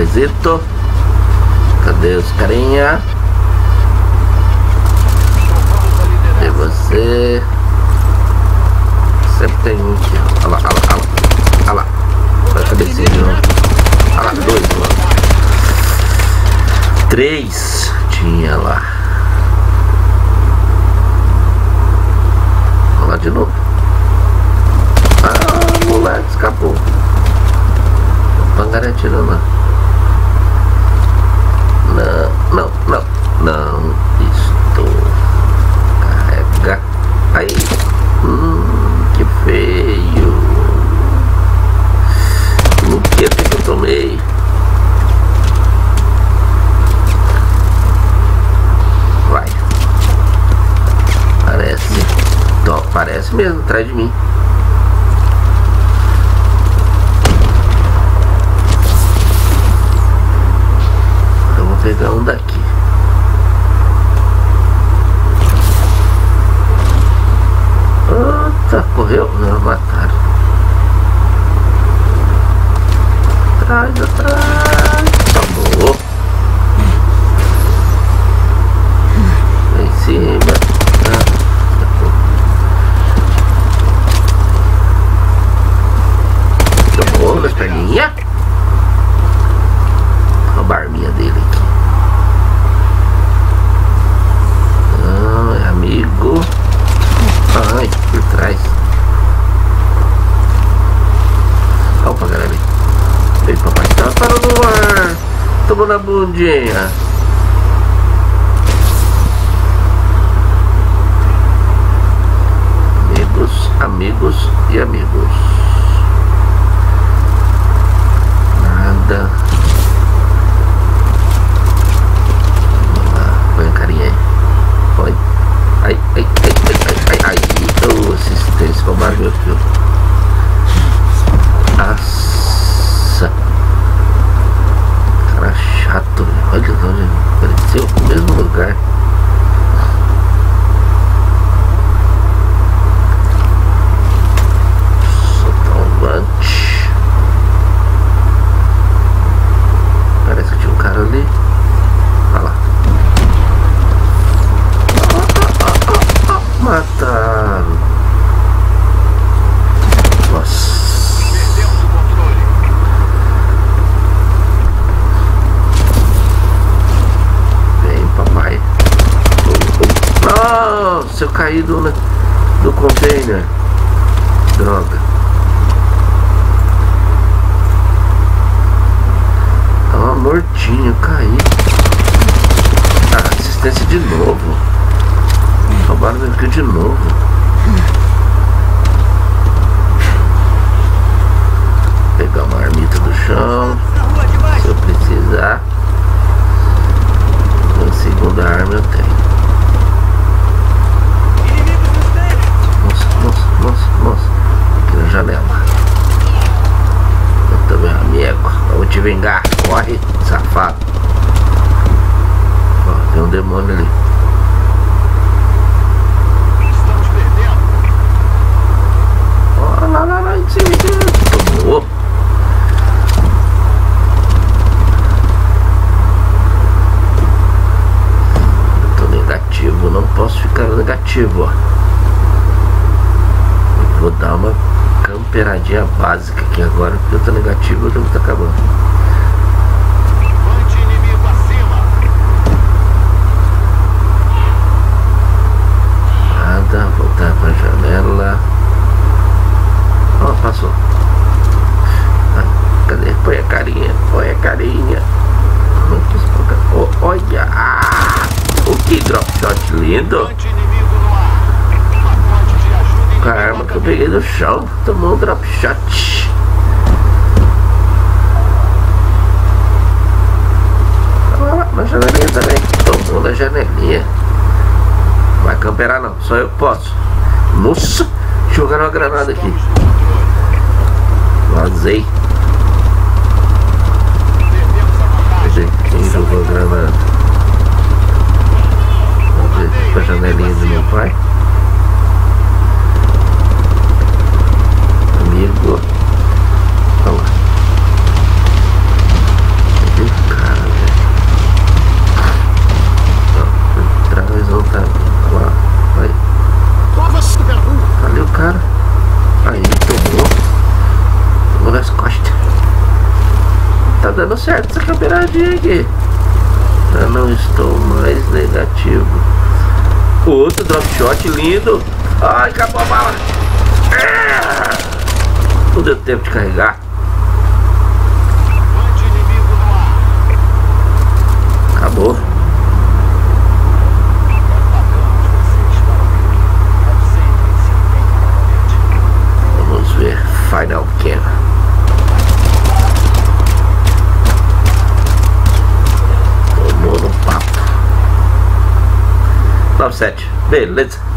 Zezito. Cadê os carinha? E você? Sempre tem um aqui. Olha lá, olha lá, olha lá. Olha lá. Vai cabecinha de novo. Olha lá, 2, mano. 3 tinha lá. Olha lá de novo. Ah, moleque, escapou. O pangaré atirando lá. Não. Isto. Carrega. Aí. Que feio. O que eu tomei? Vai. Parece mesmo, atrás de mim. Eu vou pegar um daqui. Correu? Não, mataram. Atrás. Acabou. Lá em cima. Tomou nas perninhas. Olha a barminha dele aqui. Não, é amigo. Ai, por trás. Opa, galera. Ei, papai, tá parando no ar. Tomou na bundinha. Amigos e amigos. Nada. Vamos lá, põe a carinha aí. Põe. Ai. Oh, assistência, roubaram meu filho. Nossa. Cara chato. Olha de onde apareceu no mesmo lugar. Totalmente. Parece que tinha um cara ali. Olha lá. Mataram. Nossa. Vem, papai. Nossa, eu caí do container. Droga. Tava mortinho, caí. Assistência de novo. Roubaram meu aqui de novo. Pegar uma marmita do chão. Se eu precisar. Uma segunda arma eu tenho. Nossa. Aqui na janela. Eu também, amigo. Eu vou te vingar. Corre, safado. Ó, tem um demônio ali. Lá em cima. Tomou. Eu tô negativo, não posso ficar negativo, ó. Eu vou dar uma camperadinha básica aqui agora, porque eu tô negativo e o jogo tá acabando. Nada, voltar pra janela. Ó, passou. Cadê? Põe a carinha. Olha. O que drop shot lindo. Com a arma que eu peguei do chão. Tomou um drop shot. Olha lá, na janelinha também. Tomou na janelinha. Vai camperar não, só eu posso. Nossa, jogaram uma granada aqui. Vazei. Cadê? Quem jogou a granada? Vamos ver pra janelinha do meu pai. Amigo. Olha lá. dando certo essa camperadinha aqui. Já não estou mais negativo. Outro drop shot lindo. Ai, acabou a bala. Não deu tempo de carregar. Acabou. Vamos ver. Final Cam. Tomou no papo. 97. Beleza.